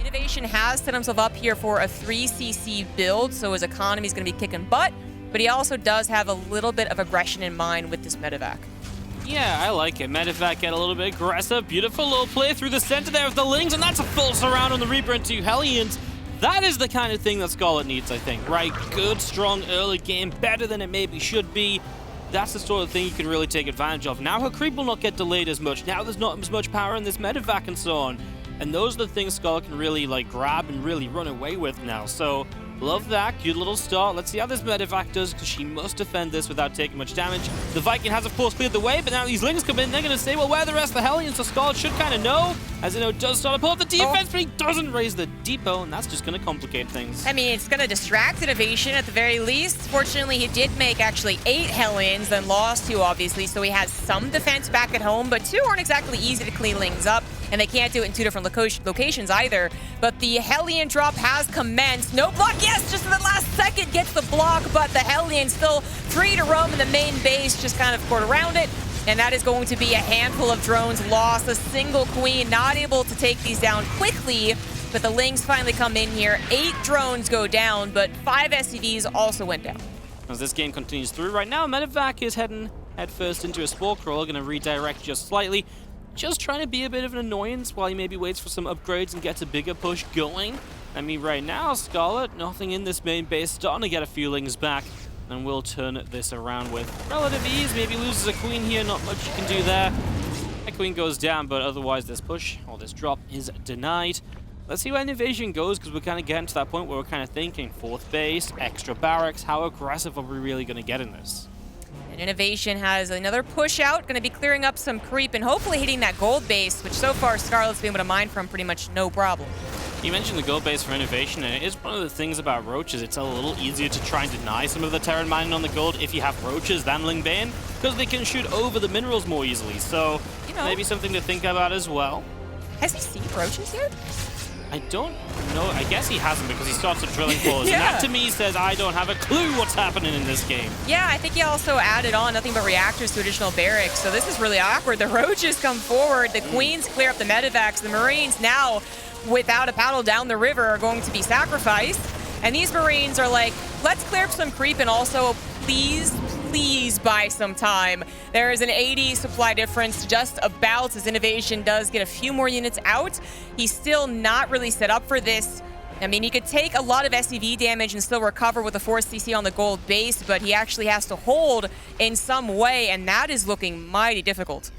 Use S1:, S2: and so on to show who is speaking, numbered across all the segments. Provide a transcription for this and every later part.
S1: Innovation has set himself up here for a 3cc build, so his economy is going to be kicking butt, but he also does have a little bit of aggression in mind with this medevac.
S2: Yeah, I like it. Medevac get a little bit aggressive. Beautiful little play through the center there of the Lings, and that's a full surround on the Reaper and 2 Hellions. That is the kind of thing that Scarlett needs, I think, right? Good, strong early game, better than it maybe should be. That's the sort of thing you can really take advantage of. Now her creep will not get delayed as much. Now there's not as much power in this medevac and so on. And those are the things Scarlett can really grab and really run away with now. So love that. Cute little start. Let's see how this medevac does, because she must defend this without taking much damage. The Viking has, of course, cleared the way, but now these Lings come in. They're going to say, well, where are the rest of the Hellions? So Scarlett should kind of know, as does start to pull up the defense, but he doesn't raise the depot, and that's just going to complicate things.
S1: I mean, it's going to distract Innovation at the very least. Fortunately, he did make actually 8 Hellions, then lost 2, obviously, so he has some defense back at home, but 2 aren't exactly easy to clean Lings up, and they can't do it in 2 different locations either. But the Hellion drop has commenced. No block, yes, just in the last second gets the block, but the Hellion still free to roam in the main base, just kind of court around it. And that is going to be a handful of drones lost. A single queen not able to take these down quickly, but the Lings finally come in here. 8 drones go down, but 5 SCVs also went down.
S2: As this game continues through right now, medevac is heading headfirst into a spore crawler, going to redirect just slightly. Just trying to be a bit of an annoyance while he maybe waits for some upgrades and gets a bigger push going. I mean, right now, Scarlett, nothing in this main base, starting to get a few Lings back, and will turn this around with relative ease. Maybe loses a queen here, not much you can do there. That queen goes down, but otherwise this push, or this drop, is denied. Let's see where Innovation goes, because we're kind of getting to that point where we're kind of thinking 4th base, extra barracks, how aggressive are we really going to get in this?
S1: And Innovation has another push out, going to be clearing up some creep and hopefully hitting that gold base, which so far Scarlett's been able to mine from pretty much no problem.
S2: You mentioned the gold base for Innovation, and it is one of the things about roaches. It's a little easier to try and deny some of the Terran mining on the gold if you have roaches than Lingbane, because they can shoot over the minerals more easily. So maybe something to think about as well.
S1: Has he seen roaches yet?
S2: I don't know. I guess he hasn't, because he starts at drilling floors.
S1: Yeah.
S2: And that to me says I don't have a clue what's happening in this game.
S1: Yeah, I think he also added on nothing but reactors to additional barracks. So this is really awkward. The roaches come forward. The queens clear up the medevacs. The Marines now, without a paddle down the river, are going to be sacrificed. And these Marines are like, let's clear up some creep and also please buy some time. There is an 80 supply difference just about, as Innovation does get a few more units out. He's still not really set up for this. I mean, he could take a lot of SCV damage and still recover with a 4cc on the gold base, but he actually has to hold in some way, and that is looking mighty difficult.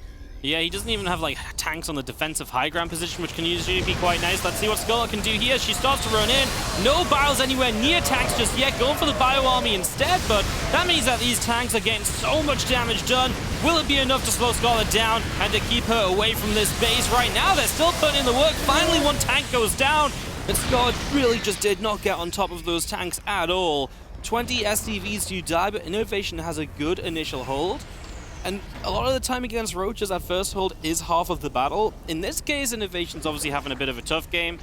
S2: Yeah, he doesn't even have tanks on the defensive high ground position, which can usually be quite nice. Let's see what Scarlett can do here. She starts to run in. No barrels anywhere near tanks just yet. Going for the bio army instead, but that means that these tanks are getting so much damage done. Will it be enough to slow Scarlett down and to keep her away from this base? Right now, they're still putting in the work. Finally, one tank goes down, and Scarlett really just did not get on top of those tanks at all. 20 SCVs do die, but Innovation has a good initial hold. And a lot of the time against roaches, that first hold is half of the battle. In this case, Innovation's obviously having a bit of a tough game.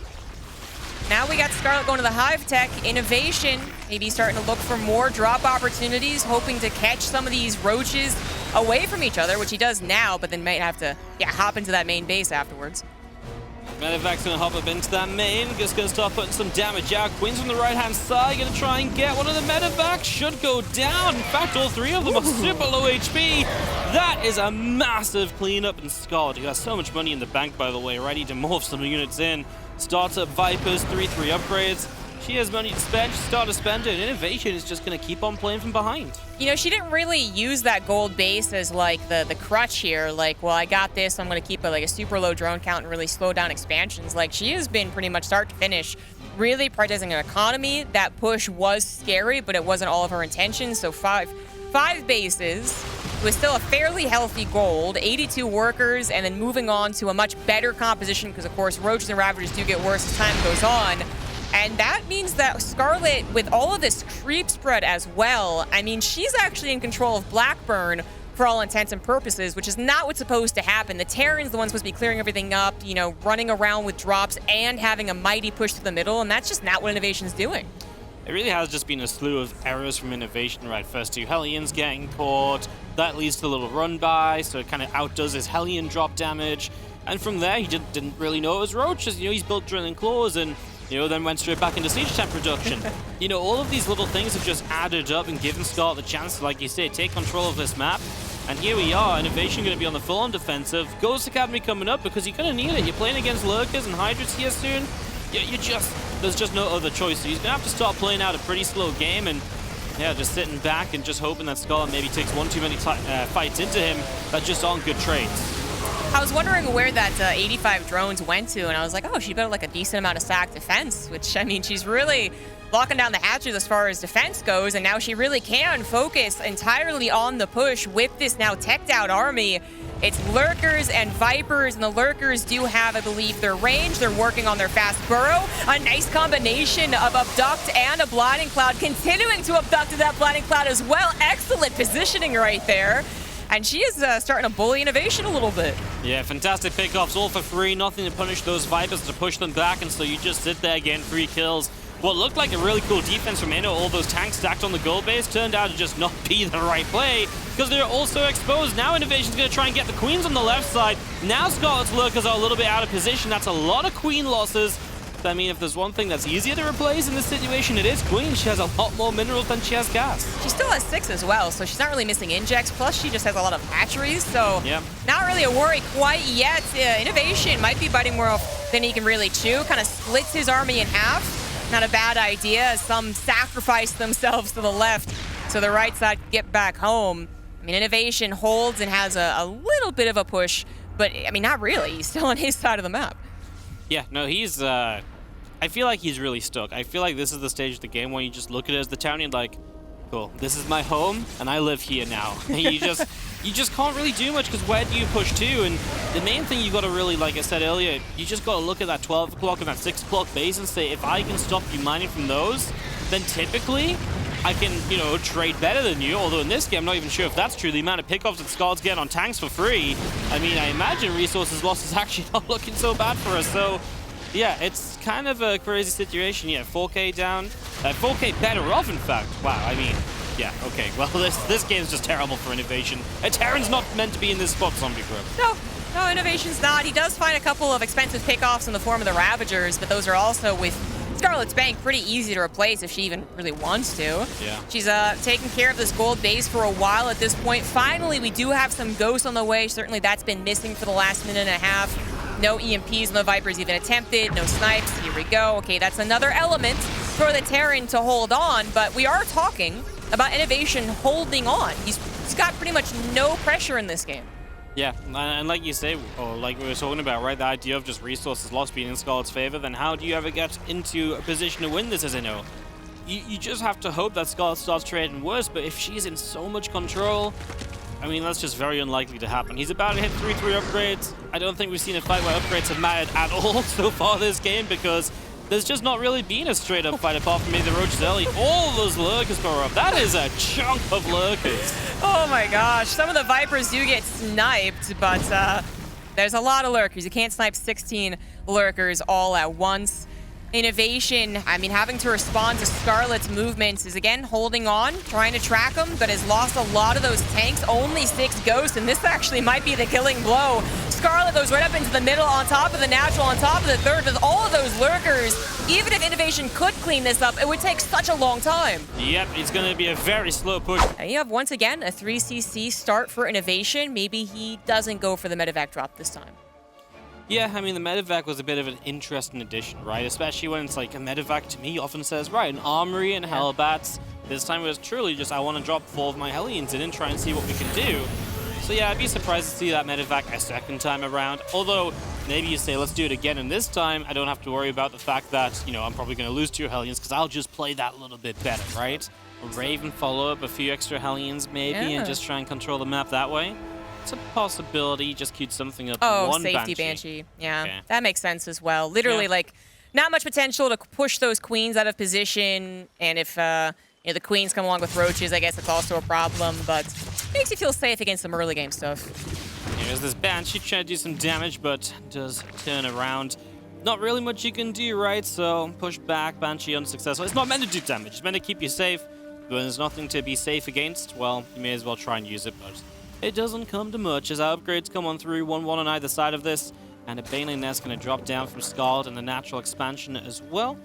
S1: Now we got Scarlett going to the Hive Tech. Innovation maybe starting to look for more drop opportunities, hoping to catch some of these roaches away from each other, which he does now, but then might have to hop into that main base afterwards.
S2: Medevac's gonna hop up into that main, just gonna start putting some damage out. Queen's on the right-hand side, gonna try and get one of the medevacs, should go down. In fact, all 3 of them are super low HP. That is a massive cleanup, and Scarlett, who has so much money in the bank, by the way, ready to morph some units in. Starts up Vipers, 3/3 upgrades. She has money to spend, she started to spend it, and Innovation is just gonna keep on playing from behind.
S1: You know, she didn't really use that gold base as the crutch here. Well, I got this, I'm gonna keep a super low drone count and really slow down expansions. She has been pretty much start to finish really prioritizing an economy. That push was scary, but it wasn't all of her intention. So five bases with still a fairly healthy gold, 82 workers, and then moving on to a much better composition, because of course roaches and ravagers do get worse as time goes on. And that means that Scarlett, with all of this creep spread as well, I mean, she's actually in control of Blackburn for all intents and purposes, which is not what's supposed to happen. The Terran's the one supposed to be clearing everything up, running around with drops and having a mighty push to the middle, and that's just not what Innovation's doing.
S2: It really has just been a slew of errors from Innovation, right? First 2 Hellions getting caught, that leads to a little run by, so it kind of outdoes his Hellion drop damage. And from there, he didn't really know it was roaches. He's built drilling claws and, then went straight back into siege temp production. All of these little things have just added up and given Scarlett the chance to, like you say, take control of this map. And here we are, Innovation going to be on the full-on defensive. Ghost Academy coming up because you're going to need it. You're playing against Lurkers and Hydras here soon. There's just no other choice. So he's going to have to start playing out a pretty slow game and, yeah, just sitting back and just hoping that Scarlett maybe takes one too many fights into him that just aren't good trades.
S1: I was wondering where that 85 drones went to, and I was like, oh, she built like a decent amount of stack defense, which, I mean, she's really locking down the hatches as far as defense goes, and now she really can focus entirely on the push with this now teched out army. It's Lurkers and Vipers, and the Lurkers do have, I believe, their range. They're working on their fast burrow. A nice combination of Abduct and a Blinding Cloud, continuing to abduct that Blinding Cloud as well. Excellent positioning right there. And she is starting to bully Innovation a little bit. Yeah,
S2: fantastic pickoffs, all for free. Nothing to punish those Vipers, to push them back, and so you just sit there getting 3 kills. What looked like a really cool defense from Inno, all those tanks stacked on the gold base, turned out to just not be the right play because they're also exposed. Now Innovation's going to try and get the Queens on the left side. Now Scarlett's Lurkers are a little bit out of position. That's a lot of Queen losses. I mean, if there's one thing that's easier to replace in this situation, it is Queen. She has a lot more minerals than she has gas.
S1: She still has 6 as well, so she's not really missing injects. Plus, she just has a lot of hatcheries, so not really a worry quite yet. Innovation might be biting more off than he can really chew. Kind of splits his army in half. Not a bad idea, as some sacrifice themselves to the left so the right side can get back home. I mean, Innovation holds and has a little bit of a push, but, I mean, not really. He's still on his side of the map.
S2: Yeah, no, he's, I feel like he's really stuck. I feel like this is the stage of the game where you just look at it as the town and like, cool, this is my home, and I live here now. you just can't really do much, because where do you push to? And the main thing you got to really, like I said earlier, you just got to look at that 12 o'clock and that 6 o'clock base and say, if I can stop you mining from those, then typically I can, trade better than you. Although in this game, I'm not even sure if that's true. The amount of pickoffs that Scarlett's getting on tanks for free, I mean, I imagine resources lost is actually not looking so bad for us. So, yeah, it's kind of a crazy situation. Yeah, 4K down. 4K better off, in fact. Wow, I mean, yeah, okay. Well, this game's just terrible for Innovation. Terran's not meant to be in this spot, Zombie Grub.
S1: No, Innovation's not. He does find a couple of expensive pickoffs in the form of the Ravagers, but those are also with Scarlett's Bank pretty easy to replace if she even really wants to.
S2: Yeah.
S1: She's taking care of this gold base for a while at this point. Finally, we do have some ghosts on the way. Certainly that's been missing for the last minute and a half. No EMPs on the Vipers even attempted. No snipes. Here we go. Okay, that's another element for the Terran to hold on, but we are talking about Innovation holding on. He's got pretty much no pressure in this game.
S2: Yeah, and like you say, or like we were talking about, right, the idea of just resources lost being in Scarlett's favor, then how do you ever get into a position to win this as Inno? You just have to hope that Scarlett starts trading worse, but if she's in so much control, I mean, that's just very unlikely to happen. He's about to hit 3-3 upgrades. I don't think we've seen a fight where upgrades have mattered at all so far this game, because there's just not really been a straight-up fight apart from maybe the Roaches early. All those Lurkers go up. That is a chunk of Lurkers.
S1: Oh my gosh. Some of the Vipers do get sniped, but there's a lot of Lurkers. You can't snipe 16 Lurkers all at once. Innovation, I mean, having to respond to Scarlett's movements is, again, holding on, trying to track him, but has lost a lot of those tanks. Only 6 ghosts, and this actually might be the killing blow. Scarlett goes right up into the middle, on top of the natural, on top of the third, with all of those Lurkers. Even if Innovation could clean this up, it would take such a long time.
S2: Yep, it's going to be a very slow push.
S1: And you have, once again, a 3cc start for Innovation. Maybe he doesn't go for the medevac drop this time.
S2: Yeah, I mean, the medevac was a bit of an interesting addition, right? Especially when it's like a medevac, to me, often says, right, an armory and hellbats. This time it was truly just, I want to drop 4 of my Hellions in and try and see what we can do. So yeah, I'd be surprised to see that medevac a second time around. Although, maybe you say, let's do it again, and this time I don't have to worry about the fact that, I'm probably going to lose 2 Hellions because I'll just play that little bit better, right? A Raven follow up a few extra Hellions maybe and just try and control the map that way. It's a possibility. Just queued something up.
S1: Oh,
S2: one
S1: safety Banshee. Yeah, okay. That makes sense as well. Literally, like, not much potential to push those queens out of position. And if the queens come along with roaches, I guess it's also a problem. But makes you feel safe against some early game stuff.
S2: Here's this Banshee trying to do some damage, but does turn around. Not really much you can do, right? So push back, Banshee unsuccessful. It's not meant to do damage. It's meant to keep you safe. When there's nothing to be safe against, well, you may as well try and use it, but it doesn't come to much as our upgrades come on through, 1-1 on either side of this. And a Baneling Nest going to drop down from Scarlett and the natural expansion as well.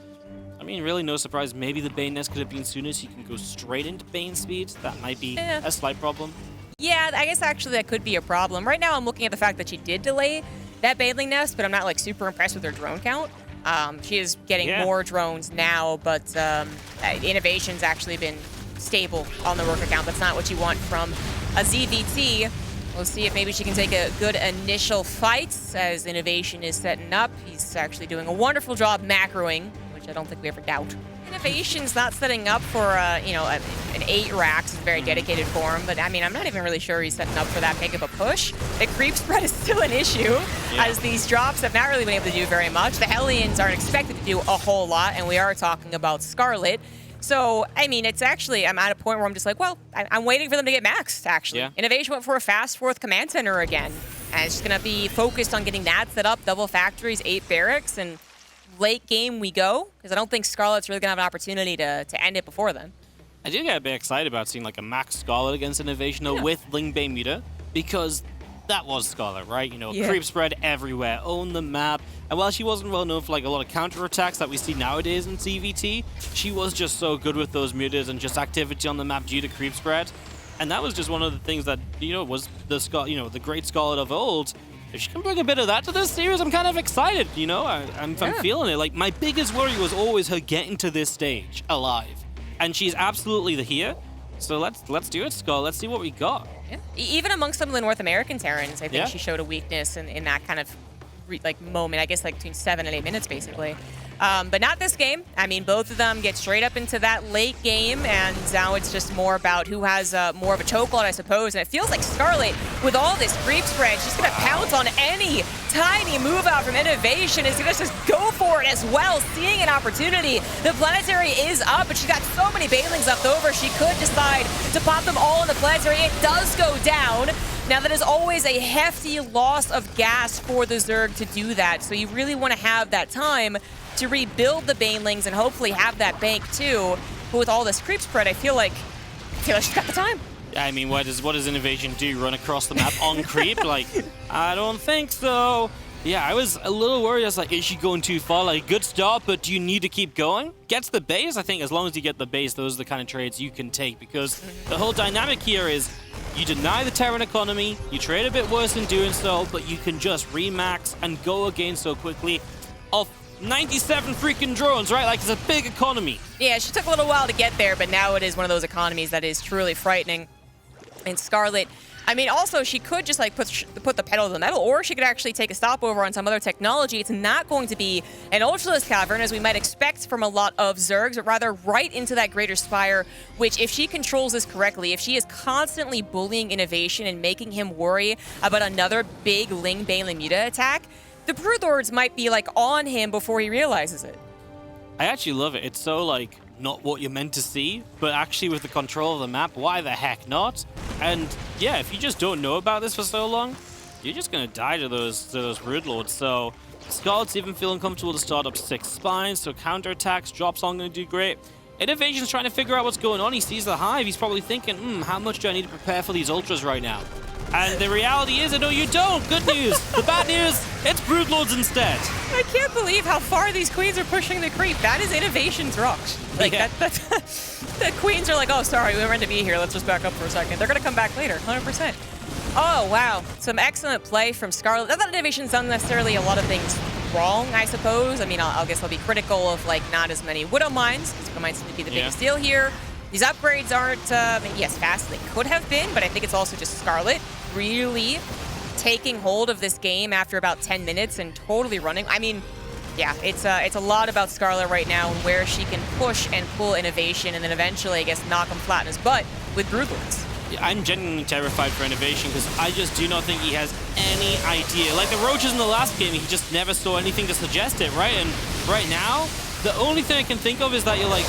S2: I mean, really no surprise. Maybe the Bane Nest could have been sooner so you can go straight into Bane speed. That might be a slight problem.
S1: Yeah, I guess actually that could be a problem. Right now I'm looking at the fact that she did delay that Baneling Nest, but I'm not like super impressed with her drone count. She is getting more drones now, but innovation's actually been stable on the worker count. That's not what you want from a ZVT. We'll see if maybe she can take a good initial fight as Innovation is setting up. He's actually doing a wonderful job macroing, which I don't think we ever doubt. Innovation's not setting up for, you know, an 8 racks. It's very dedicated for him, but I mean, I'm not even really sure he's setting up for that big of a push. The creep spread is still an issue, as these drops have not really been able to do very much. The Hellions aren't expected to do a whole lot, and we are talking about Scarlett. So, I mean, it's actually, I'm at a point where I'm just like, well, I'm waiting for them to get maxed, actually.
S2: Yeah.
S1: Innovation went for a fast 4th command center again, and it's just going to be focused on getting that set up, double factories, 8 barracks, and late game we go, because I don't think Scarlett's really going to have an opportunity to end it before then.
S2: I do get a bit excited about seeing like a max Scarlett against Innovation with Ling Bane meter, because that was Scarlett, right? You know, creep spread everywhere, own the map. And while she wasn't well known for like a lot of counterattacks that we see nowadays in CVT, she was just so good with those mutas and just activity on the map due to creep spread. And that was just one of the things that, you know, was the great Scarlett of old. If she can bring a bit of that to this series, I'm kind of excited, you know? I'm feeling it. Like, my biggest worry was always her getting to this stage alive. And she's absolutely here. So let's do it, Skull. Let's see what we got.
S1: Yeah. Even amongst some of the North American Terrans, I think she showed a weakness in that kind of moment, I guess like between 7 and 8 minutes, basically. But not this game. I mean, both of them get straight up into that late game, and now it's just more about who has more of a chokehold, I suppose. And it feels like Scarlett, with all this creep spread, she's going to pounce on any tiny move out from Innovation. Is going to just go for it as well, seeing an opportunity. The Planetary is up, but she's got so many Banelings left over. She could decide to pop them all in the Planetary. It does go down. Now, that is always a hefty loss of gas for the Zerg to do that, so you really want to have that time to rebuild the Banelings and hopefully have that bank too. But with all this creep spread, I feel like she's got the time.
S2: I mean, what does Innovation do? Run across the map on creep? Like, I don't think so. Yeah, I was a little worried. I was like, is she going too far? Like, good start, but do you need to keep going? Gets the base. I think as long as you get the base, those are the kind of trades you can take, because the whole dynamic here is you deny the Terran economy, you trade a bit worse in doing so, but you can just remax and go again so quickly off 97 freaking drones, right? Like, it's a big economy.
S1: Yeah, she took a little while to get there, but now it is one of those economies that is truly frightening. And Scarlett, I mean, also, she could just, like, put the pedal to the metal, or she could actually take a stopover on some other technology. It's not going to be an Ultralisk Cavern, as we might expect from a lot of Zergs, but rather right into that Greater Spire, which, if she controls this correctly, if she is constantly bullying Innovation and making him worry about another big Ling Bane Muta attack, the Brood Lords might be, like, on him before he realizes it.
S2: I actually love it. It's so, like, not what you're meant to see, but actually with the control of the map, why the heck not? And yeah, if you just don't know about this for so long, you're just gonna die to those Brood Lords. So Scarlett's even feeling comfortable to start up 6 spines, so counterattacks, drops aren't gonna do great. Innovation's trying to figure out what's going on. He sees the hive. He's probably thinking, how much do I need to prepare for these ultras right now? And the reality is, no, you don't. Good news. The bad news, it's Brood Lords instead.
S1: I can't believe how far these queens are pushing the creep. That is Innovation's rocks. Like, the queens are like, oh, sorry, we were meant to be here. Let's just back up for a second. They're going to come back later, 100%. Oh, wow. Some excellent play from Scarlett. Not that Innovation's done necessarily a lot of things wrong, I suppose. I mean, I guess I'll be critical of, like, not as many Widow Mines, because Widow Mines seem to be the biggest deal here. These upgrades aren't, yes, fast as they could have been, but I think it's also just Scarlett really taking hold of this game after about 10 minutes and totally running. I mean, yeah, it's a lot about Scarlett right now and where she can push and pull Innovation and then eventually, I guess, knock him flat in his butt with Brood Lords.
S2: Yeah, I'm genuinely terrified for Innovation because I just do not think he has any idea. Like the Roaches in the last game, he just never saw anything to suggest it, right? And right now, the only thing I can think of is that you're like,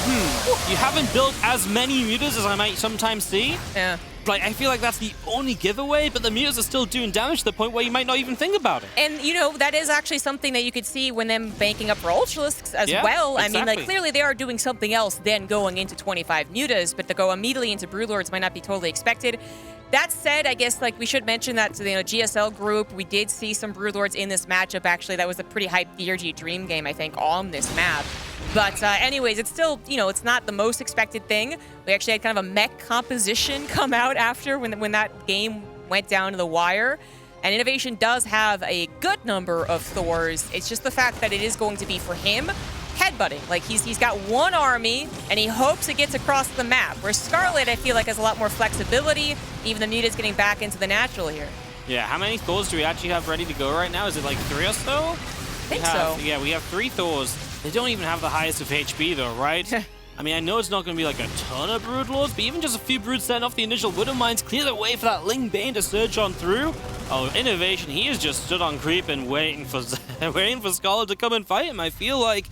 S2: you haven't built as many mutas as I might sometimes see.
S1: Yeah.
S2: like, I feel like that's the only giveaway, but the mutas are still doing damage to the point where you might not even think about it.
S1: And, you know, that is actually something that you could see when them banking up for Ultralisks as well.
S2: Exactly.
S1: I mean, like, clearly they are doing something else than going into 25 mutas, but to go immediately into Broodlords might not be totally expected. That said, I guess, like, we should mention that to the GSL group, we did see some Broodlords in this matchup, actually. That was a pretty hyped DRG Dream game, I think, on this map. But anyways, it's still, you know, it's not the most expected thing. We actually had kind of a mech composition come out after when that game went down to the wire. And Innovation does have a good number of Thors. It's just the fact that it is going to be, for him, headbutting. Like, he's got one army, and he hopes it gets across the map. Where Scarlett, I feel like, has a lot more flexibility. Even the Nita's getting back into the natural here.
S2: Yeah, how many Thors do we actually have ready to go right now? Is it like 3 or so?
S1: I think so.
S2: Yeah, we have 3 Thors. They don't even have the highest of HP, though, right? I mean, I know it's not going to be like a ton of Broodlords, but even just a few Broods setting off the initial Widow Mines clear the way for that Ling Bane to surge on through. Oh, Innovation, he has just stood on creep and waiting for Scarlett to come and fight him. I feel like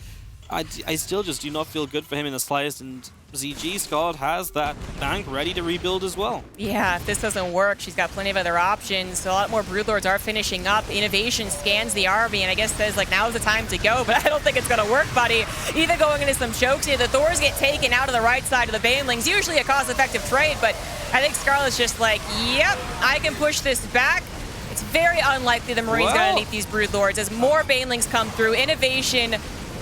S2: I still just do not feel good for him in the slightest, and ZG Scarlett has that bank ready to rebuild as well.
S1: Yeah, if this doesn't work, she's got plenty of other options. So a lot more Broodlords are finishing up. Innovation scans the army and I guess says, like, now's the time to go, but I don't think it's going to work, buddy. Either going into some chokes here, the Thors get taken out of the right side of the Banelings, usually a cost-effective trade, but I think Scarlett's just like, yep, I can push this back. It's very unlikely the Marine's going to need these Broodlords as more Banelings come through. Innovation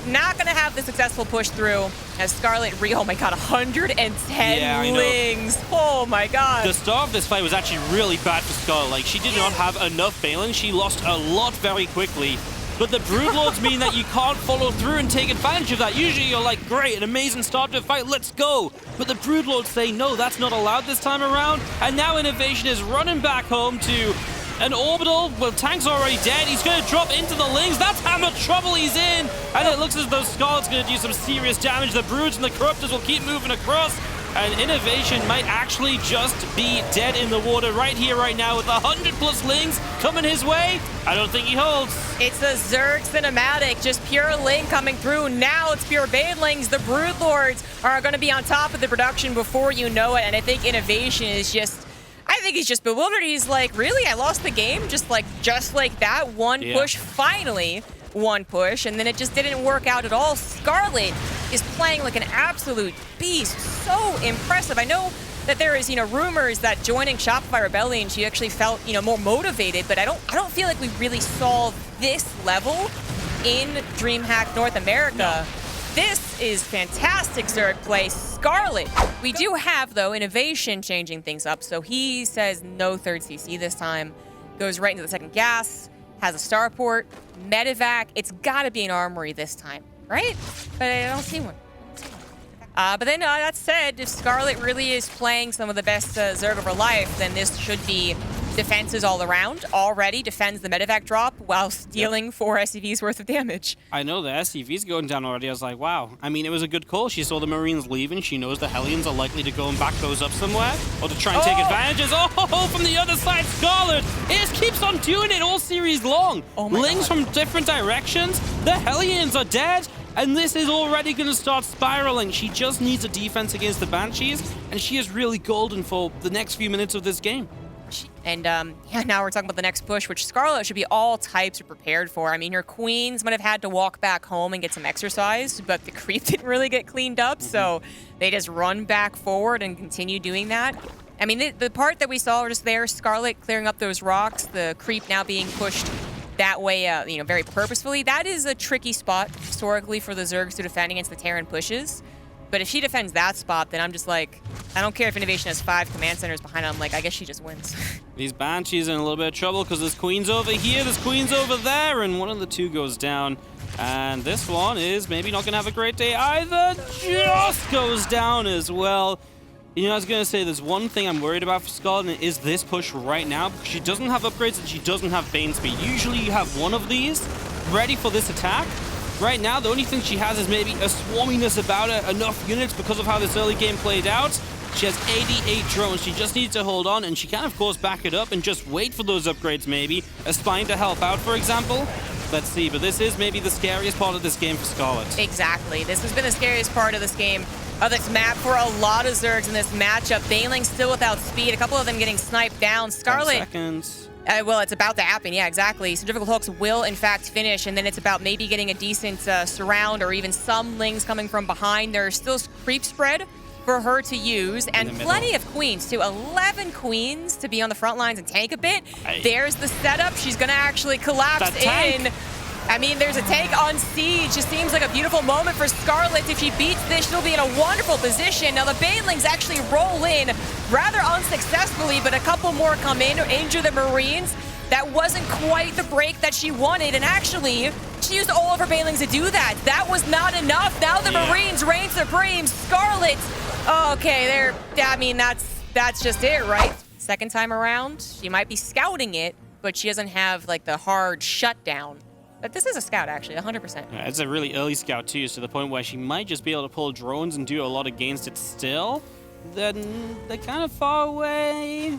S1: not going to have the successful push through as Scarlett, oh my god, 110 lings. Oh my god.
S2: The start of this fight was actually really bad for Scarlett. Like, she did not have enough Banelings. She lost a lot very quickly. But the Broodlords mean that you can't follow through and take advantage of that. Usually you're like, great, an amazing start to a fight, let's go. But the Broodlords say, no, that's not allowed this time around. And now Innovation is running back home to an orbital. Well, Tank's already dead. He's going to drop into the Lings. That's how much trouble he's in. And it looks as though Scarlett's going to do some serious damage. The Broods and the Corruptors will keep moving across. And Innovation might actually just be dead in the water right here, right now, with 100+ Lings coming his way. I don't think he holds.
S1: It's the Zerg cinematic, just pure Ling coming through. Now it's pure Banelings. The Broodlords are going to be on top of the production before you know it. And I think Innovation is just, I think he's just bewildered. He's like, really? I lost the game? Just like that? One push, finally. One push, and then it just didn't work out at all. Scarlett is playing like an absolute beast. So impressive. I know that there is, rumors that joining Shopify Rebellion, she actually felt, more motivated, but I don't feel like we really saw this level in DreamHack North America.
S2: No.
S1: This is fantastic Zerg play. Scarlett. We do have, though, Innovation changing things up. So he says no third CC this time. Goes right into the second gas. Has a starport. Medevac. It's got to be an armory this time, right? But I don't see one. But then that said, if Scarlett really is playing some of the best Zerg of her life, then this should be defenses all around. Already defends the medevac drop whilst dealing 4 SCVs worth of damage.
S2: I know the SCV's going down already. I was like, wow. I mean, it was a good call. She saw the Marines leaving. She knows the Hellions are likely to go and back those up somewhere or to try and take advantages. Oh, from the other side, Scarlett. It just keeps on doing it all series long.
S1: Oh my
S2: Lings
S1: God.
S2: from different directions. The Hellions are dead. And this is already going to start spiraling. She just needs a defense against the Banshees, and she is really golden for the next few minutes of this game.
S1: And now we're talking about the next push, which Scarlett should be all types are prepared for. I mean, her queens might have had to walk back home and get some exercise, but the creep didn't really get cleaned up, so they just run back forward and continue doing that. I mean, the part that we saw just there, Scarlett clearing up those rocks, the creep now being pushed that way, very purposefully. That is a tricky spot historically for the Zergs to defend against the Terran pushes. But if she defends that spot, then I'm just like, I don't care if Innovation has 5 command centers behind her. I'm like, I guess she just wins.
S2: These Banshees are in a little bit of trouble because there's queens over here, there's queens over there, and one of the two goes down. And this one is maybe not going to have a great day either. Just goes down as well. I was going to say, there's one thing I'm worried about for Scarlett, and it is this push right now, because she doesn't have upgrades and she doesn't have Bane speed. Usually you have one of these ready for this attack. Right now, the only thing she has is maybe a swarminess about her, enough units because of how this early game played out. She has 88 drones. She just needs to hold on, and she can, of course, back it up and just wait for those upgrades, maybe. A spine to help out, for example. Let's see, but this is maybe the scariest part of this game for Scarlett.
S1: Exactly. This has been the scariest part of this game. of this map for a lot of Zergs in this matchup. Baneling still without speed. A couple of them getting sniped down. Scarlett.
S2: 10 seconds.
S1: Well, it's about to happen. Yeah, exactly. Some difficult hooks will, in fact, finish, and then it's about maybe getting a decent surround or even some lings coming from behind. There's still creep spread for her to use, and plenty of queens, too. 11 queens to be on the front lines and tank a bit. There's the setup. She's going to actually collapse in. I mean, there's a tank on siege. Just seems like a beautiful moment for Scarlett. If she beats this, she'll be in a wonderful position. Now, the Banelings actually roll in rather unsuccessfully, but a couple more come in, injure the Marines. That wasn't quite the break that she wanted, and actually, she used all of her Banelings to do that. That was not enough. Now the Marines reign supreme. Scarlett, okay, I mean, that's just it, right? Second time around, she might be scouting it, but she doesn't have, like, the hard shutdown. But this is a scout, actually, 100%.
S2: Yeah, it's a really early scout, too, so to the point where she might just be able to pull drones and do a lot against it still. Then they're kind of far away.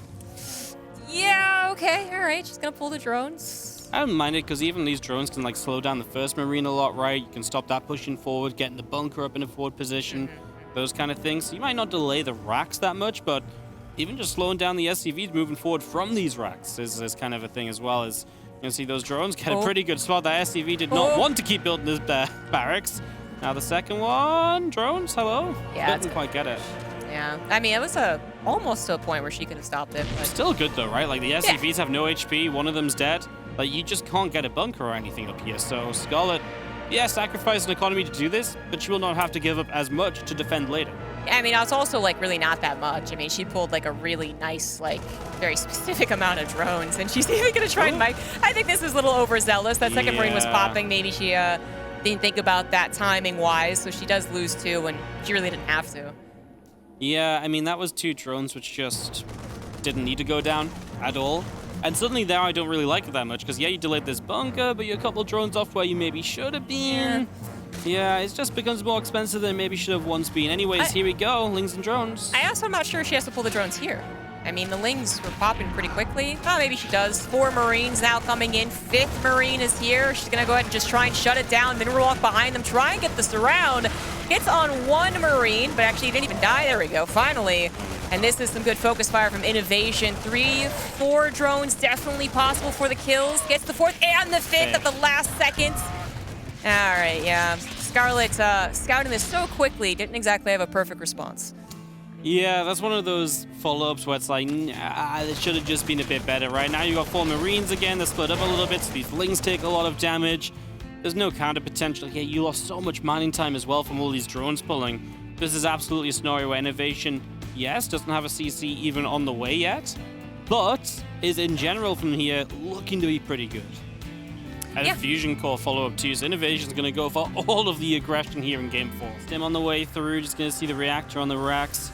S1: Yeah, okay, all right. She's going to pull the drones.
S2: I don't mind it, because even these drones can, like, slow down the first Marine a lot, right? You can stop that pushing forward, getting the bunker up in a forward position, those kind of things. So you might not delay the racks that much, but even just slowing down the SCVs moving forward from these racks is kind of a thing as well. As you can see, those drones get a pretty good spot. That SCV did not want to keep building this barracks. Now the second one, drones, hello?
S1: Yeah,
S2: didn't quite get it.
S1: Yeah, I mean, it was almost to a point where she could have stopped it. But
S2: still good though, right? Like the SCVs have no HP, one of them's dead. Like you just can't get a bunker or anything up here. So Scarlett, sacrifice an economy to do this, but she will not have to give up as much to defend later.
S1: I mean, it's also, like, really not that much. I mean, she pulled, like, a really nice, like, very specific amount of drones, and she's even going to try and mic. I think this is a little overzealous. That second Marine was popping. Maybe she didn't think about that timing-wise, so she does lose two, and she really didn't have to.
S2: Yeah, I mean, that was two drones which just didn't need to go down at all. And suddenly there, I don't really like it that much, because, you delayed this bunker, but you're a couple drones off where you maybe should have been. Yeah, it just becomes more expensive than maybe should have once been. Anyways, here we go, lings and drones.
S1: I also am not sure she has to pull the drones here. I mean, the lings were popping pretty quickly. Oh, maybe she does. 4 Marines now coming in. 5th Marine is here. She's going to go ahead and just try and shut it down. Mineral walk behind them. Try and get the surround. Gets on 1 Marine, but actually he didn't even die. There we go, finally. And this is some good focus fire from Innovation. 3, 4 drones definitely possible for the kills. Gets the 4th and the 5th at the last second. All right, yeah. Scarlett scouting this so quickly, didn't exactly have a perfect response.
S2: Yeah, that's one of those follow-ups where it's like, nah, it should have just been a bit better, right? Now you got 4 Marines again, they're split up a little bit, so these lings take a lot of damage. There's no counter potential here. You lost so much mining time as well from all these drones pulling. This is absolutely a scenario where Innovation, yes, doesn't have a CC even on the way yet, but is in general from here looking to be pretty good. And a Fusion Core follow-up too, so Innovation's going to go for all of the aggression here in Game 4. Stim on the way through, just going to see the reactor on the racks.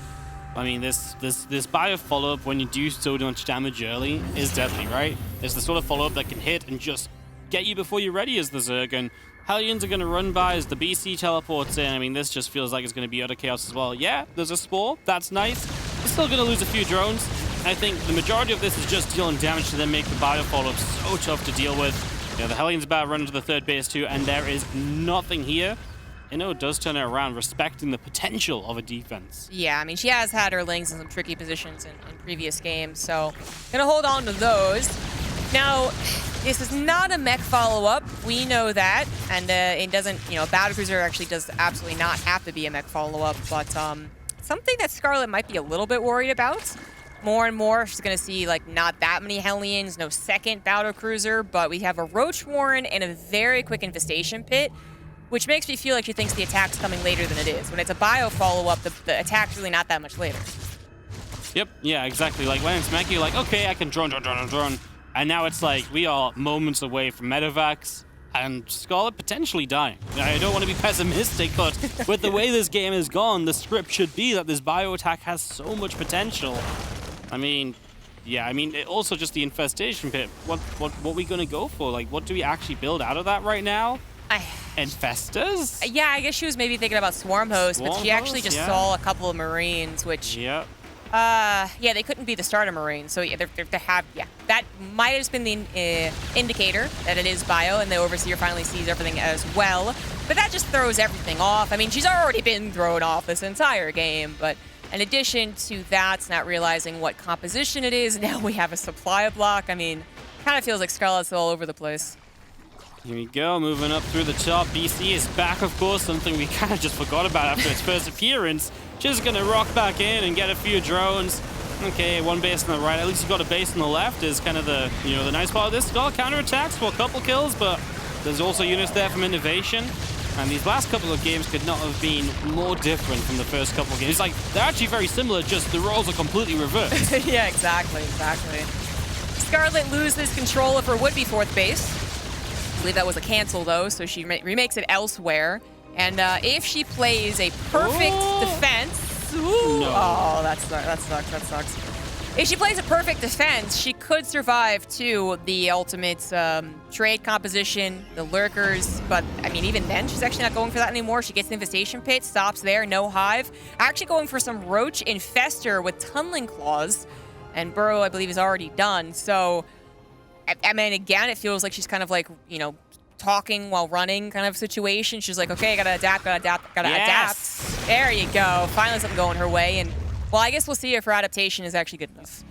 S2: I mean, this bio follow-up, when you do so much damage early, is deadly, right? It's the sort of follow-up that can hit and just get you before you're ready as the Zerg, and Hellions are going to run by as the BC teleports in. I mean, this just feels like it's going to be utter chaos as well. Yeah, there's a Spore, that's nice. We're still going to lose a few drones. I think the majority of this is just dealing damage to then make the bio follow-up so tough to deal with. Yeah, the Hellions about to run into the 3rd base too, and there is nothing here. It does turn it around, respecting the potential of a defense.
S1: Yeah, I mean, she has had her lings in some tricky positions in previous games, so gonna hold on to those. Now, this is not a mech follow-up. We know that, and it doesn't, Battlecruiser actually does absolutely not have to be a mech follow-up, but something that Scarlett might be a little bit worried about. More and more, she's going to see, like, not that many Hellions, no second Battlecruiser, but we have a Roach Warren and a very quick Infestation Pit, which makes me feel like she thinks the attack's coming later than it is. When it's a bio follow-up, the attack's really not that much later.
S2: Yep, yeah, exactly. Like, when it's mech, you're like, okay, I can drone. And now it's like, we are moments away from medevacs, and Scarlett potentially dying. I don't want to be pessimistic, but with the way this game has gone, the script should be that this bio attack has so much potential. I mean, also just the Infestation Pit. What are we going to go for? Like, what do we actually build out of that right now? Infestors?
S1: Yeah, I guess she was maybe thinking about Swarm Host, but she actually just saw a couple of Marines, which...
S2: Yep.
S1: they couldn't be the starter Marine, so that might have just been the indicator that it is bio, and the Overseer finally sees everything as well. but that just throws everything off. I mean, she's already been thrown off this entire game, but in addition to that, not realizing what composition it is, now we have a supply block. I mean, kind of feels like Scarlett's all over the place.
S2: Here we go, moving up through the top. BC is back, of course, something we kind of just forgot about after its first appearance. Just gonna rock back in and get a few drones. Okay, one base on the right. At least you got a base on the left is kind of the, the nice part of this. Got counterattacks for a couple kills, but there's also units there from Innovation. And these last couple of games could not have been more different from the first couple of games. Like, they're actually very similar, just the roles are completely reversed.
S1: Yeah, exactly. Scarlett loses control of her would-be 4th base. I believe that was a cancel, though, so she remakes it elsewhere. And if she plays a perfect defense... Ooh, no. Oh, that sucks. If she plays a perfect defense, she could survive, too, the ultimate trade composition, the lurkers. But, I mean, even then, she's actually not going for that anymore. She gets the infestation pit, stops there, no hive. Actually going for some roach infester with tunneling claws. And burrow, I believe, is already done. So... I mean, again, it feels like she's kind of like, talking while running kind of situation. She's like, okay, gotta adapt. There you go. Finally something going her way. And, well, I guess we'll see if her adaptation is actually good enough.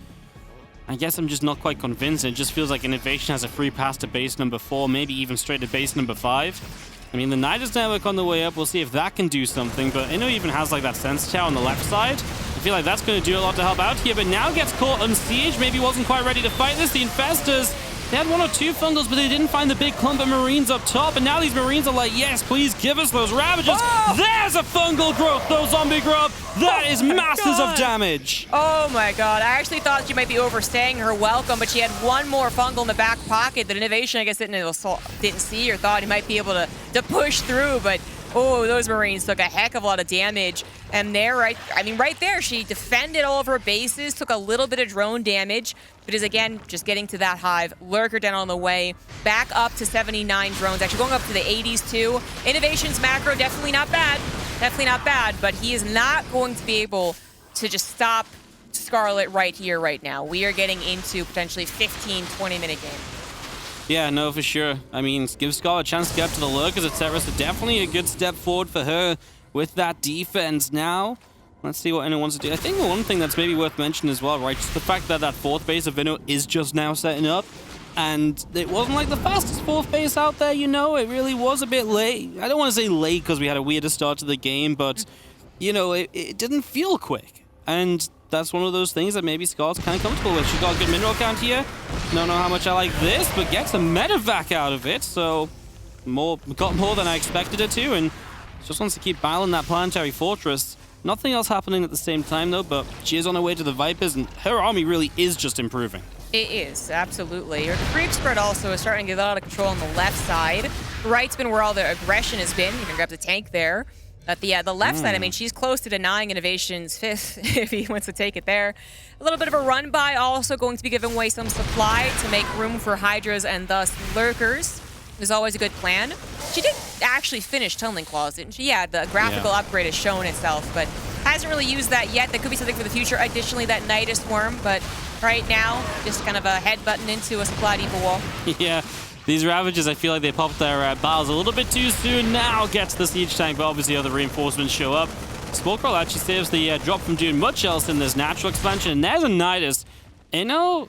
S2: I guess I'm just not quite convinced. It just feels like Innovation has a free pass to base number 4, maybe even straight to base number 5. I mean, the Nidus network on the way up. We'll see if that can do something. But Inno even has, like, that Sense Tower on the left side. I feel like that's going to do a lot to help out here. But now gets caught on siege. Maybe wasn't quite ready to fight this. The Infestors... They had 1 or 2 fungals, but they didn't find the big clump of Marines up top. And now these Marines are like, yes, please give us those Ravagers. Oh! There's a fungal growth, though, zombie growth. That is masses of damage.
S1: Oh, my God. I actually thought she might be overstaying her welcome, but she had 1 more fungal in the back pocket that Innovation, I guess, didn't see or thought he might be able to push through. But, oh, those Marines took a heck of a lot of damage. And there, right there, she defended all of her bases, took a little bit of drone damage, but is, again, just getting to that hive. Lurker down on the way, back up to 79 drones, actually going up to the 80s, too. Innovation's macro, definitely not bad, but he is not going to be able to just stop Scarlett right here, right now. We are getting into potentially 15, 20-minute game.
S2: Yeah, no, for sure. I mean, give Scarlett a chance to get up to the lurkers, etc. So definitely a good step forward for her with that defense now. Let's see what Inno wants to do. I think the one thing that's maybe worth mentioning as well, right, just the fact that that 4th base of Inno is just now setting up. And it wasn't like the fastest 4th base out there, It really was a bit late. I don't want to say late because we had a weirder start to the game, but, it didn't feel quick. And that's one of those things that maybe Scarlett's kind of comfortable with. She's got a good mineral count here. Don't know how much I like this, but gets a medevac out of it. So, got more than I expected it to, and just wants to keep battling that planetary fortress. Nothing else happening at the same time, though, but she is on her way to the Vipers, and her army really is just improving.
S1: It is, absolutely. Her creep spread also is starting to get out of control on the left side. Right's been where all the aggression has been. You can grab the tank there. But the left side, I mean, she's close to denying Innovation's 5th if he wants to take it there. A little bit of a run by, also going to be giving away some supply to make room for Hydras and thus Lurkers. Is always a good plan. She did actually finish Tunneling Claws, didn't she? Yeah, the graphical upgrade has shown itself, but hasn't really used that yet. That could be something for the future. Additionally, that Nidus Worm, but right now, just kind of a headbutting into a supply depot wall.
S2: Yeah, these Ravagers, I feel like they popped their battles a little bit too soon. Now gets the siege tank, but obviously other reinforcements show up. Smoke Roll actually saves the drop from doing much else in this natural expansion, and there's a Nidus.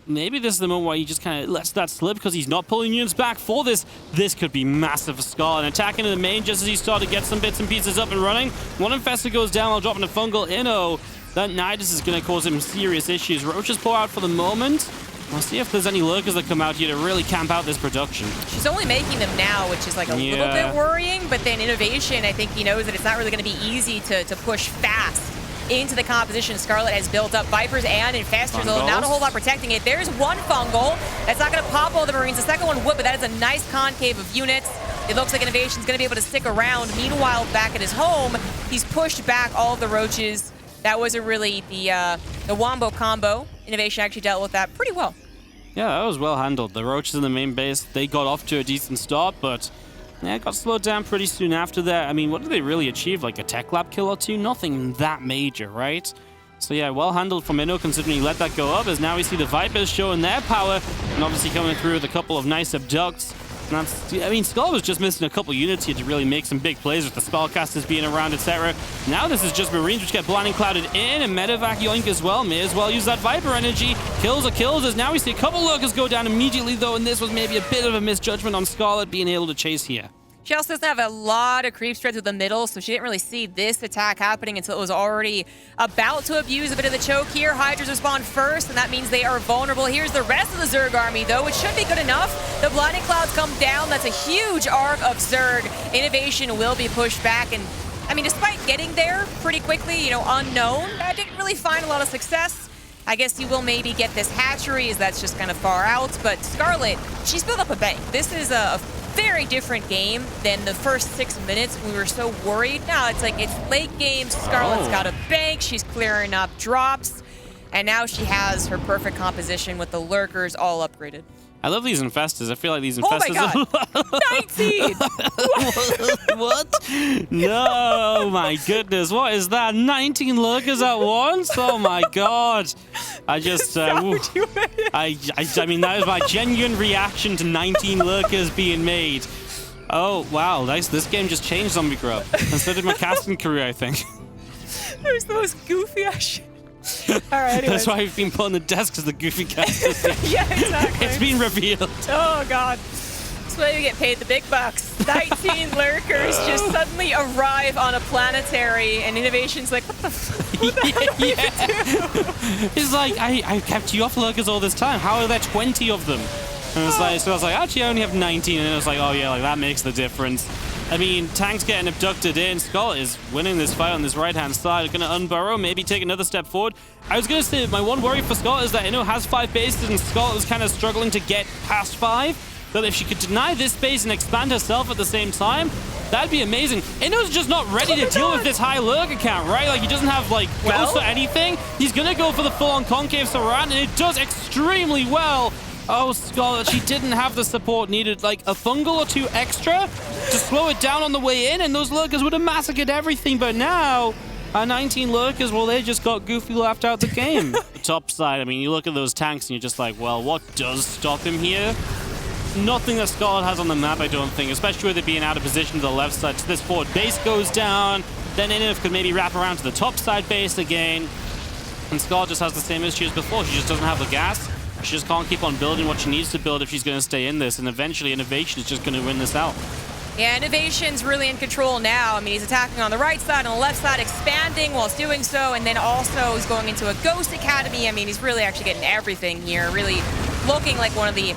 S2: Maybe this is the moment where he just kind of lets that slip because he's not pulling units back for this. This could be massive for Scarlett. And attacking in the main just as he started to get some bits and pieces up and running. One Infestor goes down while dropping a fungal. That Nidus is going to cause him serious issues. Roaches pour out for the moment. We'll see if there's any lurkers that come out here to really camp out this production.
S1: She's only making them now, which is like a little bit worrying. But then Innovation, I think he knows that it's not really going to be easy to push fast into the composition Scarlett has built up. Vipers and Infestors, although not a whole lot protecting it. There's one fungal. That's not going to pop all the Marines. The second one would, but that is a nice concave of units. It looks like Innovation's going to be able to stick around. Meanwhile, back at his home, he's pushed back all of the roaches. That wasn't really the Wombo combo. Innovation actually dealt with that pretty well.
S2: Yeah, that was well handled. The roaches in the main base, they got off to a decent start, but yeah, it got slowed down pretty soon after that. I mean, what did they really achieve? Like a tech lab kill or two? Nothing that major, right? So yeah, well handled from Inno considering he let that go up, as now we see the Vipers showing their power and obviously coming through with a couple of nice abducts. And that's, I mean, Skull was just missing a couple units here to really make some big plays with the spellcasters being around, etc. Now this is just Marines which get blinding clouded in, and medevac yoink as well. May as well use that Viper energy. Kills are kills, as now we see a couple lurkers go down immediately though, and this was maybe a bit of a misjudgment on Scarlett being able to chase here.
S1: She also doesn't have a lot of creep spread through the middle, so she didn't really see this attack happening until it was already about to abuse a bit of the choke here. Hydras respond first, and that means they are vulnerable. Here's the rest of the Zerg army, though. It should be good enough. The blinding clouds come down. That's a huge arc of Zerg. Innovation will be pushed back, and I mean, despite getting there pretty quickly, you know, unknown, I didn't really find a lot of success. I guess you will maybe get this hatchery, as that's just kind of far out, but Scarlett, she's built up a bank. This is a very different game than the first 6 minutes when we were so worried. Now it's like it's late game. Scarlett's got a bank. She's clearing up drops. And now she has her perfect composition with the lurkers all upgraded.
S2: I love these infestors. I feel like these infestors...
S1: Oh my god! 19!
S2: What? No, my goodness. What is that? 19 lurkers at once? Oh my god. I just... I mean, that was my genuine reaction to 19 lurkers being made. Oh, wow. This game just changed Zombie Grub. And so did my casting career, I think.
S1: It was the most goofy ass shit. All right, anyways.
S2: That's why we've been put on the desk as the goofy casters.
S1: Yeah, exactly.
S2: It's been revealed.
S1: Oh, God. That's why we get paid the big bucks. 19 lurkers just suddenly arrive on a planetary, and Innovation's like, what the fuck? What the hell do you do?
S2: It's like, I kept you off lurkers all this time. How are there 20 of them? And it's like, so I was like, actually, I only have 19. And it was like, oh, yeah, like that makes the difference. I mean, Tank's getting abducted in. Skull is winning this fight on this right-hand side. Going to unburrow, maybe take another step forward. I was going to say, my one worry for Skull is that Inno has 5 bases, and Skull is kind of struggling to get past 5. But if she could deny this base and expand herself at the same time, that'd be amazing. Inno's just not ready to deal with this high lurker count, right? Like, he doesn't have, like, ghosts or anything. He's going to go for the full-on concave surround, and it does extremely well. Oh, Scarlett, she didn't have the support needed, like a fungal or 2 extra to slow it down on the way in, and those lurkers would have massacred everything. But now, our 19 lurkers, well, they just got goofy laughed out the game. The top side, I mean, you look at those tanks and you're just like, well, what does stop him here? Nothing that Scarlett has on the map, I don't think, especially with it being out of position to the left side. So this forward base goes down, then Inif could maybe wrap around to the top side base again. And Scarlett just has the same issue as before. She just doesn't have the gas. She just can't keep on building what she needs to build if she's going to stay in this, and eventually Innovation is just going to win this out.
S1: Yeah, Innovation's really in control now. I mean, he's attacking on the right side, on the left side, expanding whilst doing so, and then also he's going into a Ghost Academy. I mean, he's really actually getting everything here, really looking like one of the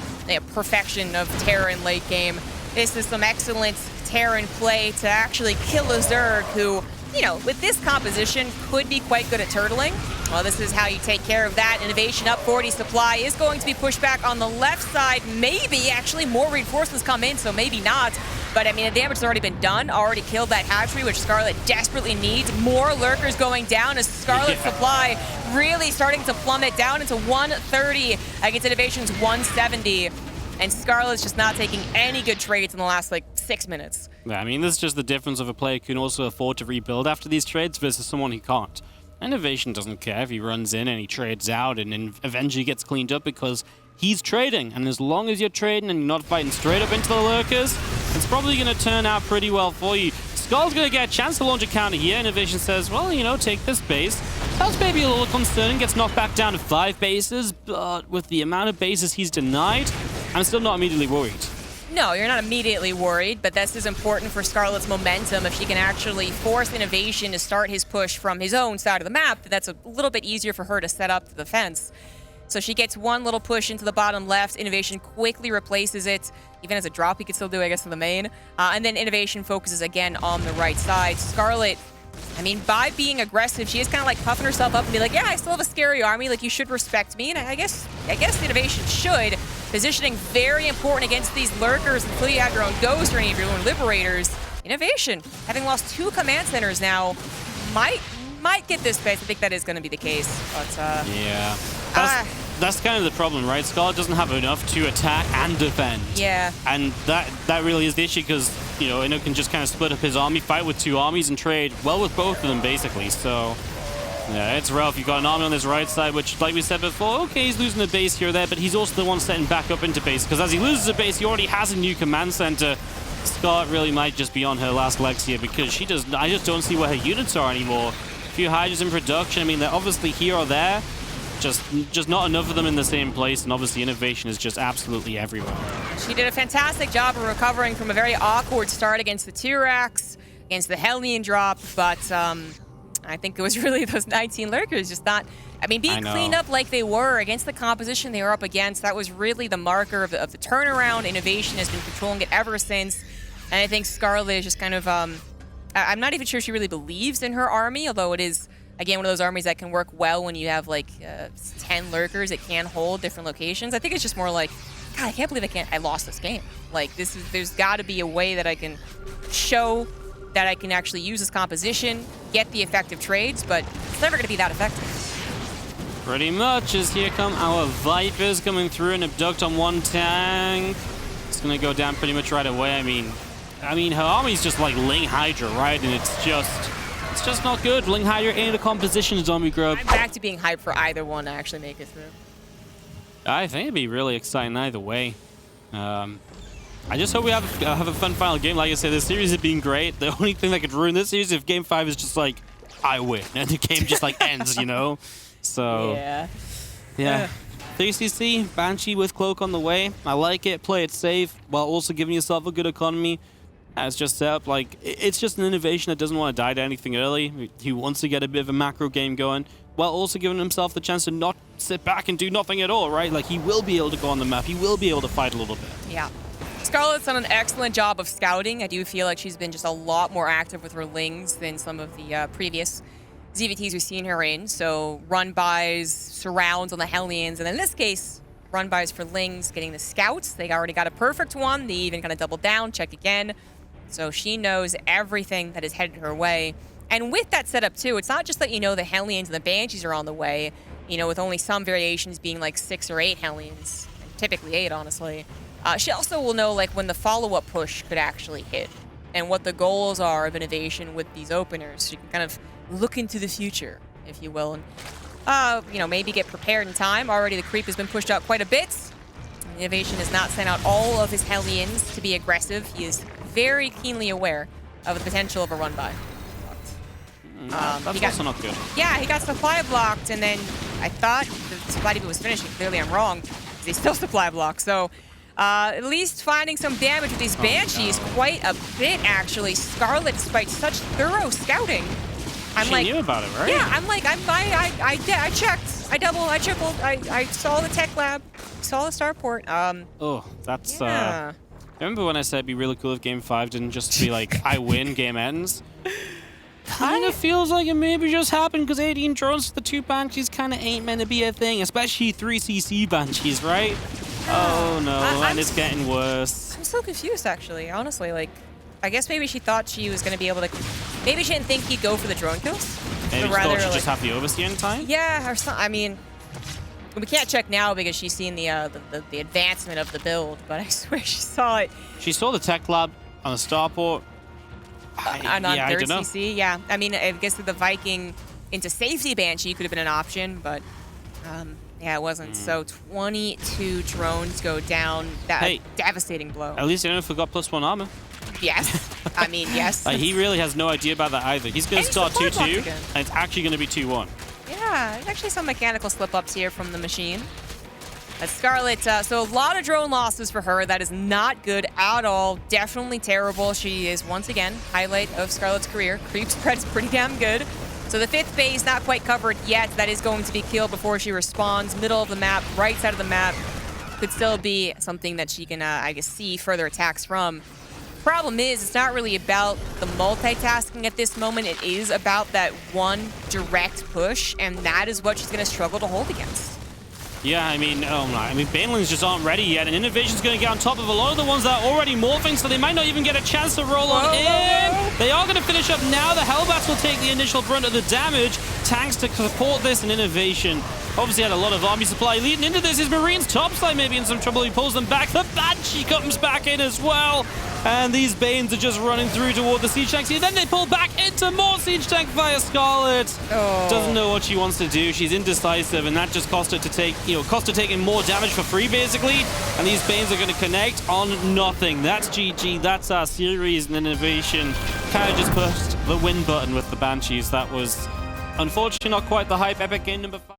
S1: perfection of Terran late game. This is some excellent Terran play to actually kill a Zerg who, you know, with this composition, could be quite good at turtling. Well, this is how you take care of that. Innovation up 40 supply is going to be pushed back on the left side. Maybe actually more reinforcements come in, so maybe not. But I mean, the damage has already been done. Already killed that hatchery, which Scarlett desperately needs. More lurkers going down as Scarlett's supply really starting to plummet down into 130 against Innovation's 170. And Scarlett's just not taking any good trades in the last, like, 6 minutes.
S2: Yeah, I mean, this is just the difference of a player who can also afford to rebuild after these trades versus someone who can't. Innovation doesn't care if he runs in and he trades out and then eventually gets cleaned up because he's trading. And as long as you're trading and you're not fighting straight up into the lurkers, it's probably going to turn out pretty well for you. Skull's going to get a chance to launch a counter here. Innovation says, well, you know, take this base. Sounds maybe a little concerning, gets knocked back down to 5 bases, but with the amount of bases he's denied, I'm still not immediately worried.
S1: No, you're not immediately worried, but this is important for Scarlett's momentum. If she can actually force Innovation to start his push from his own side of the map, that's a little bit easier for her to set up the defense. So she gets one little push into the bottom left. Innovation quickly replaces it. Even as a drop, he could still do, I guess, to the main. And then Innovation focuses again on the right side. Scarlett, I mean, by being aggressive, she is kind of like puffing herself up and be like, yeah, I still have a scary army. Like, you should respect me. And I guess Innovation should. Positioning very important against these lurkers until you have your own Ghost or any of your own Liberators. Innovation, having lost 2 command centers now, might get this base. I think that is going to be the case. But,
S2: yeah. That's kind of the problem, right? Scarlett doesn't have enough to attack and defend.
S1: Yeah.
S2: And that really is the issue because, you know, Inno can just kind of split up his army, fight with 2 armies, and trade well with both of them, basically. So, Yeah, it's rough. You've got an army on this right side, which, like we said before, okay, he's losing a base here or there, but he's also the one setting back up into base, because as he loses a base, he already has a new command center. Scarlett really might just be on her last legs here, because I just don't see where her units are anymore. A few Hydras in production. I mean, they're obviously here or there, just not enough of them in the same place, and obviously innovation is just absolutely everywhere.
S1: She did a fantastic job of recovering from a very awkward start against the T-Rex, against the Hellion drop, but I think it was really those 19 lurkers just not... I mean, being cleaned up like they were against the composition they were up against, that was really the marker of the turnaround. Innovation has been controlling it ever since, and I think Scarlett is just kind of... I'm not even sure she really believes in her army, although it is, again, one of those armies that can work well when you have, like, 10 lurkers that can hold different locations. I think it's just more like, God, I can't believe I lost this game. Like, there's got to be a way that I can show that I can actually use this composition, get the effective trades, but it's never going to be that effective.
S2: Pretty much, as here come our Vipers coming through and abduct on one tank. It's going to go down pretty much right away. I mean, her army's just like Ling Hydra, right? And it's just not good. Ling Hydra ain't a composition zombie grub.
S1: I'm back to being hyped for either one to actually make it through.
S2: I think it'd be really exciting either way. I just hope we have a fun final game. Like I said, this series has been great. The only thing that could ruin this series is if Game 5 is just like, I win, and the game just like ends, you know? So, yeah. 3CC, Banshee with Cloak on the way. I like it. Play it safe while also giving yourself a good economy. It's just set up like, it's just an innovation that doesn't want to die to anything early. He wants to get a bit of a macro game going, while also giving himself the chance to not sit back and do nothing at all, right? Like, he will be able to go on the map. He will be able to fight a little bit.
S1: Yeah. Scarlett's done an excellent job of scouting. I do feel like she's been just a lot more active with her Lings than some of the previous ZVTs we've seen her in. So run-bys, surrounds on the Hellions, and in this case, run-bys for Lings, getting the scouts. They already got a perfect one. They even kind of doubled down, check again. So she knows everything that is headed her way. And with that setup too, it's not just that, you know, the Hellions and the Banshees are on the way, you know, with only some variations being like 6 or 8 Hellions, and typically 8, honestly. She also will know, like, when the follow-up push could actually hit and what the goals are of innovation with these openers. She can kind of look into the future, if you will, and, you know, maybe get prepared in time. Already the creep has been pushed out quite a bit. Innovation has not sent out all of his Hellions to be aggressive. He is very keenly aware of the potential of a run-by.
S2: That's also not good.
S1: Yeah, he got supply blocked, and then I thought the supply depot was finishing. Clearly I'm wrong, because he's still supply blocked, so... at least finding some damage with these Banshees, quite a bit actually. Scarlett, despite such thorough scouting,
S2: She knew about it, right?
S1: Yeah, I checked, I tripled, I saw the tech lab, saw the starport.
S2: Oh, that's
S1: yeah.
S2: Remember when I said it'd be really cool if Game 5 didn't just be like, I win, game ends? Kind of feels like it maybe just happened because 18 drones for the 2 Banshees kind of ain't meant to be a thing, especially 3CC Banshees, right? Oh no, and it's getting worse.
S1: I'm so confused, actually, honestly. Like, I guess maybe she thought she was going to be able to... Maybe she didn't think he'd go for the drone kills.
S2: Maybe she thought she'd just have the overseer in time?
S1: Yeah, or some, I mean... We can't check now because she's seen the advancement of the build, but I swear she saw it.
S2: She saw the tech lab on the starport.
S1: On
S2: I
S1: third
S2: don't know.
S1: CC, yeah. I mean, I guess the Viking into safety Banshee could have been an option, but yeah, it wasn't. So 22 drones go down. That devastating blow.
S2: At least I don't forgot +1 armor.
S1: Yes. I mean, yes.
S2: He really has no idea about that either. He's going to start 2-2, and it's actually going to be 2-1.
S1: Yeah, there's actually some mechanical slip-ups here from the machine. But Scarlett, so a lot of drone losses for her. That is not good at all. Definitely terrible. She is, once again, highlight of Scarlett's career. Creep spread is pretty damn good. So the 5th base, not quite covered yet. That is going to be killed before she responds. Middle of the map, right side of the map. Could still be something that she can, I guess, see further attacks from. Problem is, it's not really about the multitasking at this moment. It is about that one direct push, and that is what she's going to struggle to hold against.
S2: Yeah, I mean, Banelings just aren't ready yet, and Innovation's going to get on top of a lot of the ones that are already morphing, so they might not even get a chance to roll on in. They are going to finish up now. The Hellbats will take the initial brunt of the damage. Tanks to support this, and Innovation Obviously had a lot of army supply leading into this. His Marines topside maybe in some trouble. He pulls them back. The Banshee comes back in as well. And these Banes are just running through toward the siege tanks here. Then they pull back into more siege tank via Scarlett.
S1: Oh.
S2: Doesn't know what she wants to do. She's indecisive, and that just cost her to take, cost her taking more damage for free, basically. And these Banes are going to connect on nothing. That's GG. That's our series and innovation. Kind of just pushed the win button with the Banshees. That was, unfortunately, not quite the hype. Epic game number 5.